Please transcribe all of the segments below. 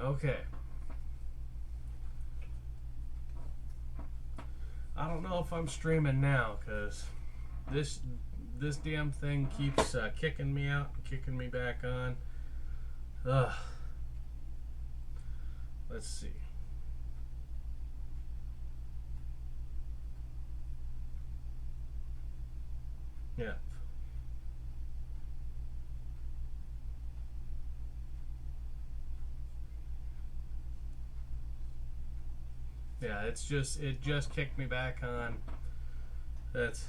Okay. I don't know if I'm streaming now because this this damn thing keeps kicking me out, kicking me back on. Ugh. Let's see. Yeah. Yeah, it just kicked me back on. That's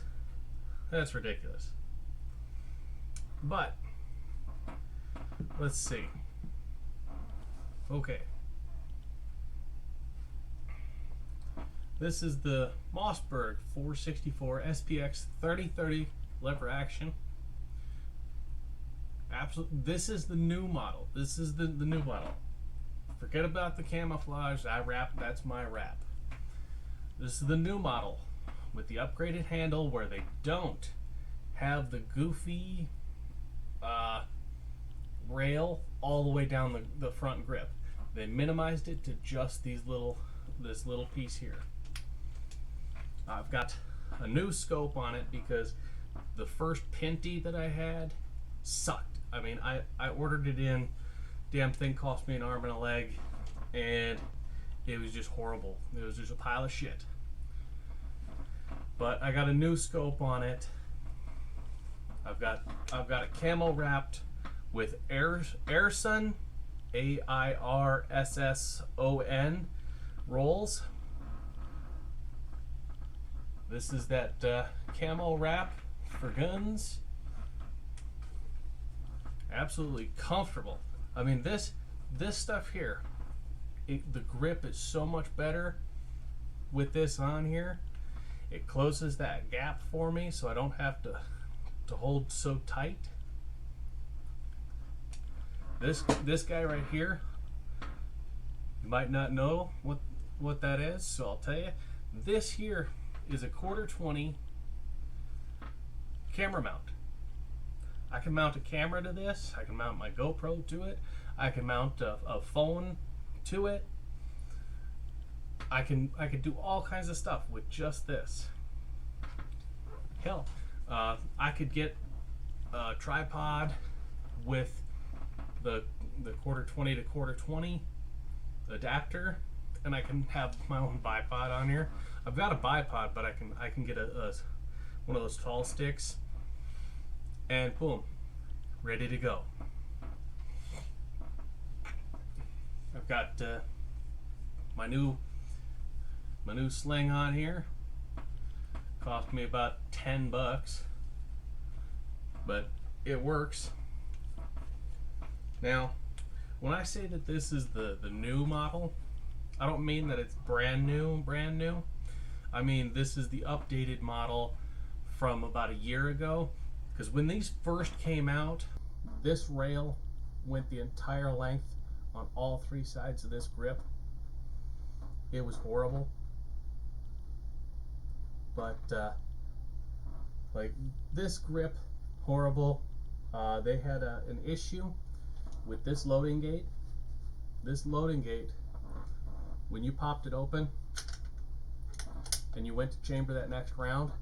that's ridiculous. But let's see. Okay. This is the Mossberg 464 SPX 3030 lever action. Absolutely, this is the new model. This is the new model. Forget about the camouflage. I wrap. That's my wrap. This is the new model with the upgraded handle where they don't have the goofy rail all the way down the front grip. They minimized it to just this little piece here. I've got a new scope on it because the first Pinty that I had sucked. I mean, I ordered it in. Damn thing cost me an arm and a leg, and it was just horrible. It was just a pile of shit. But I got a new scope on it. I've got it camo wrapped with Airson, AIRSSON rolls. This is that camo wrap for guns. Absolutely comfortable. I mean, this stuff here, the grip is so much better with this on here. It closes that gap for me, so I don't have to hold so tight. This guy right here, you might not know what that is, so I'll tell you. This here is a 1/4-20 camera mount. I can mount a camera to this. I can mount my GoPro to it. I can mount a phone to it. I can do all kinds of stuff with just this. Hell, I could get a tripod with the 1/4-20 to 1/4-20 adapter, and I can have my own bipod on here. I've got a bipod, but I can get one of those tall sticks, and boom, ready to go. I've got my new sling on here. Cost me about $10, but it works. Now, when I say that this is the new model, I don't mean that it's brand new. I mean this is the updated model from about a year ago. Because when these first came out, this rail went the entire length on all three sides of this grip. It was horrible. But like this grip, horrible. They had an issue with this loading gate. This loading gate, when you popped it open and you went to chamber that next round,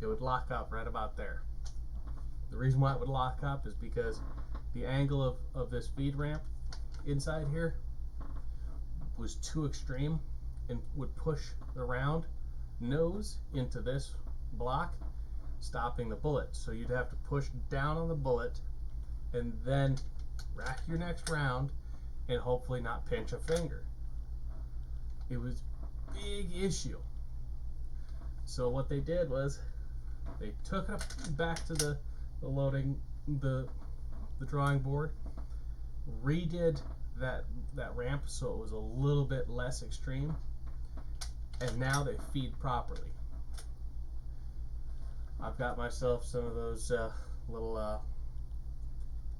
it would lock up right about there. The reason why it would lock up is because the angle of this feed ramp inside here was too extreme and would push the round nose into this block, stopping the bullet. So you'd have to push down on the bullet and then rack your next round and hopefully not pinch a finger. It was a big issue. So what they did was they took it back to the loading, the drawing board, redid that ramp so it was a little bit less extreme, and now they feed properly. I've got myself some of those little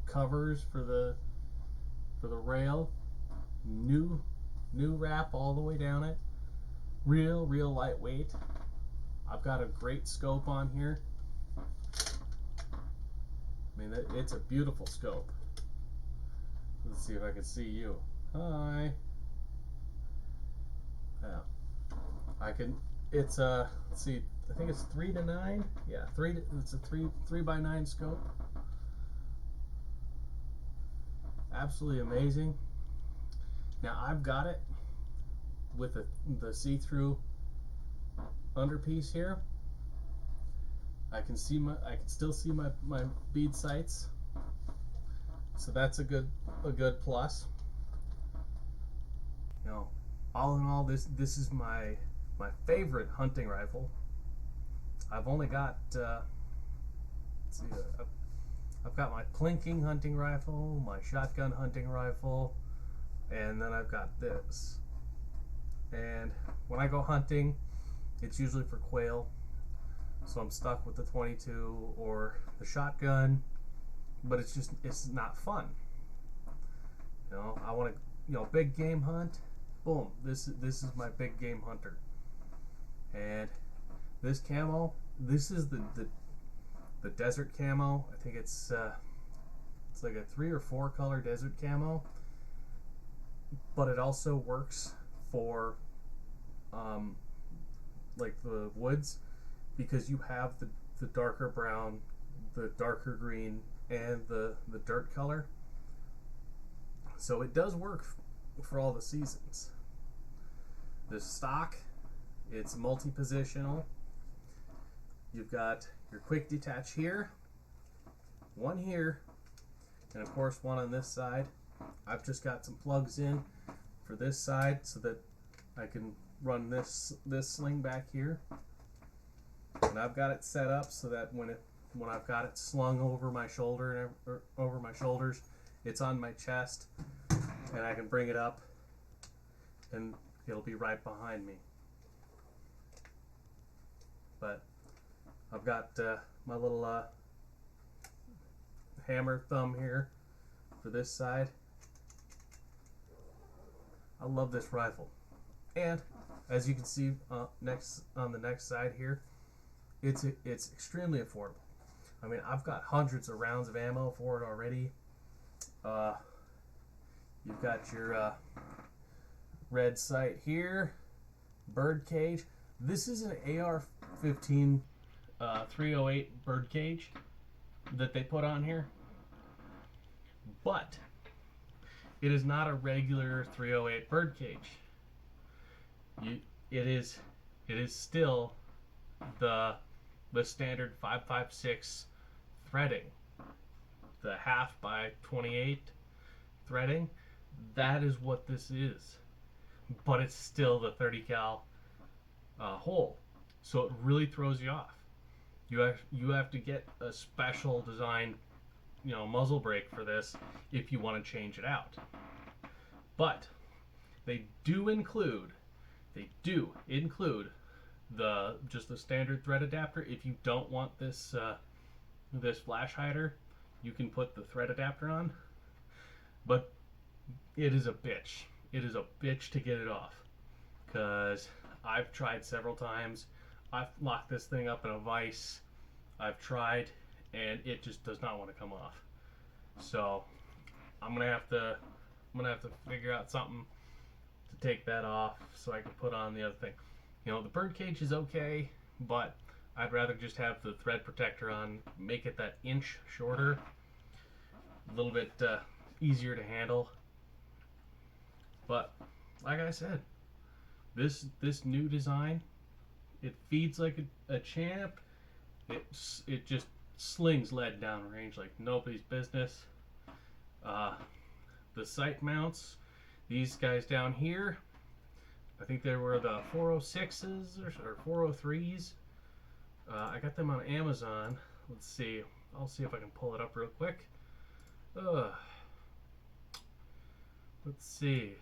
covers for the rail, new wrap all the way down it, real lightweight. I've got a great scope on here. I mean, it's a beautiful scope. Let's see if I can see you. Hi. Yeah. I can. It's let's see. I think it's 3 to 9. Yeah, it's a 3 by 9 scope. Absolutely amazing. Now I've got it with the see-through underpiece here. I can still see my bead sights. So that's a good plus. You know, all in all, this is my favorite hunting rifle. I've only got let's see, I've got my plinking hunting rifle, my shotgun hunting rifle, and then I've got this. And when I go hunting, it's usually for quail, so I'm stuck with the 22 or the shotgun. But it's not fun. You know, I want to big game hunt. Boom, this is my big game hunter. And this camo, this is the desert camo. I think it's like a 3 or 4 color desert camo, but it also works for like the woods, because you have the darker brown, the darker green, and the dirt color. So it does work for all the seasons. The stock, it's multi-positional. You've got your quick detach here, one here, and of course one on this side. I've just got some plugs in for this side so that I can run this sling back here. And I've got it set up so that when I've got it slung over my shoulder or over my shoulders, it's on my chest, and I can bring it up and it'll be right behind me. But I've got my little hammer thumb here for this side. I love this rifle, and as you can see next on the next side here, it's extremely affordable. I mean, I've got hundreds of rounds of ammo for it already. You've got your red sight here, bird cage. This is an AR-15 308 bird cage that they put on here, but it is not a regular 308 bird cage. It is still the standard 5.56 threading, the 1/2 by 28 threading. That is what this is, but it's still the 30 cal hole, so it really throws you off. You have to get a special design, muzzle brake for this if you want to change it out. But they do include just the standard thread adapter. If you don't want this this flash hider, you can put the thread adapter on, but it is a bitch. It is a bitch to get it off, because I've tried several times. I've locked this thing up in a vise. I've tried, and it just does not want to come off. So I'm gonna have to figure out something to take that off so I can put on the other thing. The bird cage is okay, but I'd rather just have the thread protector on, make it that inch shorter, a little bit easier to handle. But like I said, this new design, it feeds like a champ. It just slings lead down range like nobody's business. The sight mounts, these guys down here, I think they were the 406s or 403s. I got them on Amazon. Let's see. I'll see if I can pull it up real quick. Let's see.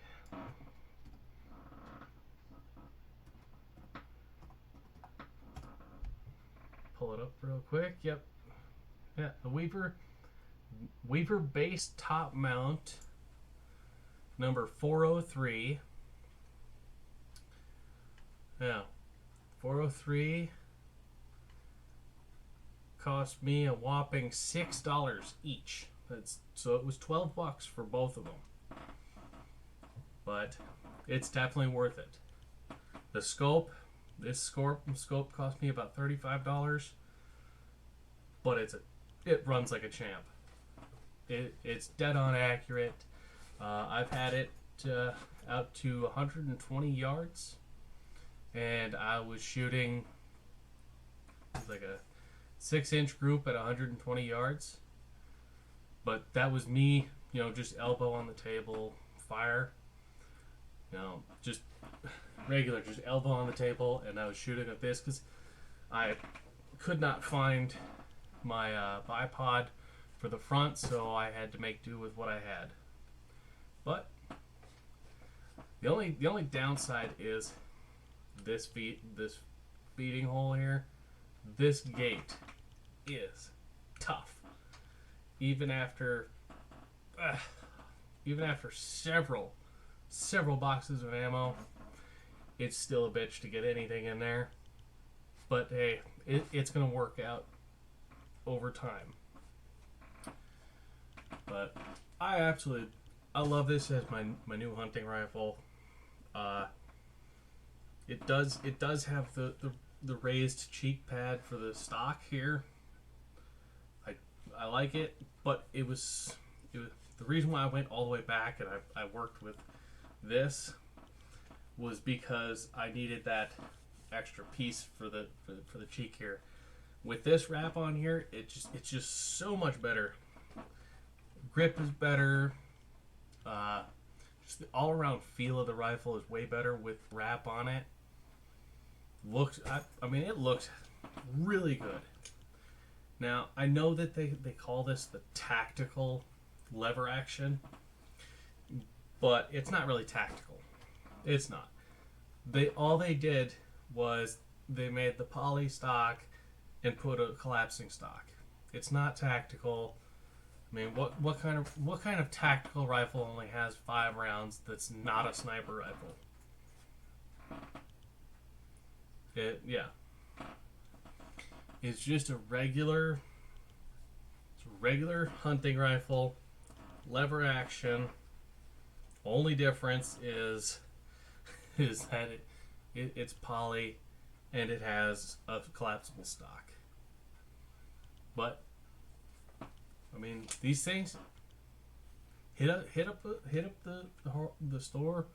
Pull it up real quick. Yep. Yeah, the Weaver base top mount number 403. Yeah, 403 cost me a whopping $6 each. So it was $12 for both of them. but it's definitely worth it. The scope, this scope cost me about $35, but it runs like a champ. It's dead on accurate. I've had it out to 120 yards, and I was shooting like a 6-inch group at 120 yards. But that was me, just elbow on the table, fire. Just regular, just elbow on the table, and I was shooting at this because I could not find my bipod for the front, so I had to make do with what I had. But the only downside is this feeding hole here. This gate is tough. Even after several boxes of ammo, it's still a bitch to get anything in there. But hey, it's gonna work out over time. But I love this as my new hunting rifle. It does have the raised cheek pad for the stock here. I like it, but it was the reason why I went all the way back and I worked with this was because I needed that extra piece for the cheek here. With this wrap on here, it's just so much better. Grip is better. Just the all-around feel of the rifle is way better with wrap on it. It looks really good. Now, I know that they call this the tactical lever action, but it's not really tactical. It's not. All they did was they made the poly stock and put a collapsing stock. It's not tactical. I mean, what kind of tactical rifle only has 5 rounds that's not a sniper rifle? It's just a regular hunting rifle, lever action. Only difference is that it's poly and it has a collapsible stock. But I mean, these things hit up the store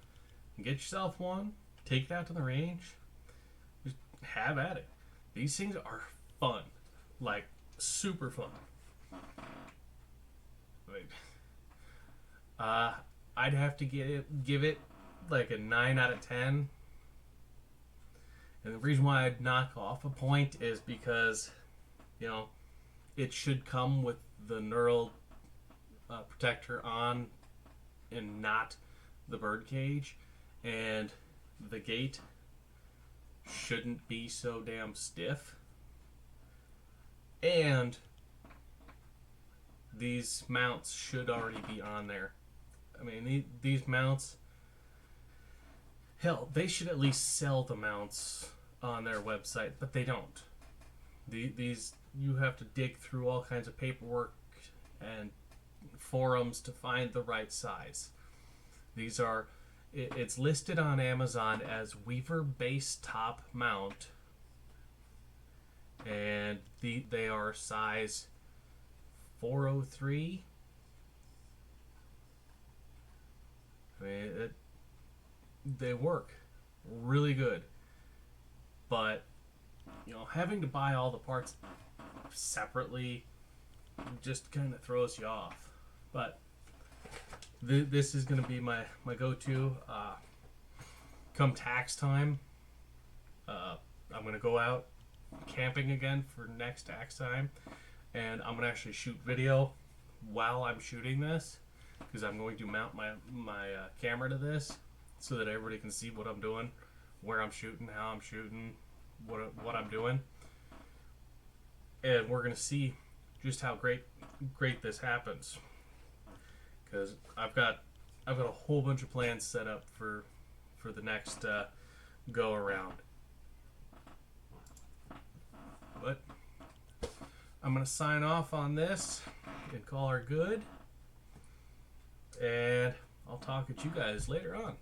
and get yourself one. Take it out to the range. Just have at it. These things are fun, like super fun. I'd have to give it like a 9 out of 10. And the reason why I'd knock off a point is because, it should come with the knurled protector on and not the bird cage, and the gate shouldn't be so damn stiff, and these mounts should already be on there. I mean, these mounts, hell, they should at least sell the mounts on their website, but they don't. These you have to dig through all kinds of paperwork and forums to find the right size. It's listed on Amazon as Weaver base top mount, and they are size 403. I mean, they work really good, but having to buy all the parts separately just kind of throws you off. But this is going to be my go-to come tax time. I'm going to go out camping again for next tax time, and I'm going to actually shoot video while I'm shooting this, because I'm going to mount my camera to this so that everybody can see what I'm doing, where I'm shooting, how I'm shooting, what I'm doing, and we're going to see just how great this happens, because I've got a whole bunch of plans set up for the next go around. But I'm going to sign off on this and call her good, and I'll I'll talk at you guys later on.